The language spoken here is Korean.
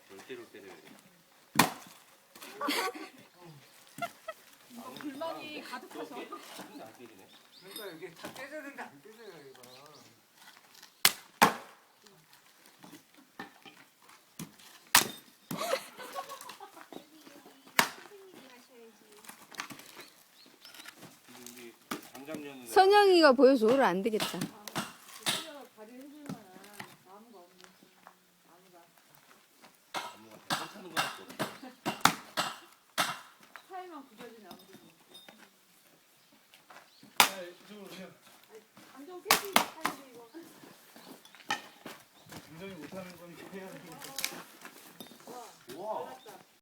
절대로 때려야 돼. 불만이 가득하셔. 근데 안 깨지네. 그러니까 이게 다 깨져야 되는데 안 깨져요 이거. 우리 장작년은 선영이가 보여줘. 오늘 안 되겠다. 안무가 괜찮은 거 같고. 사이만 구겨지네 아무도. 이쪽으로 오세요. 안정 패지 타는데 이거. 운전이 못하는 건 해야 되니까. 우와.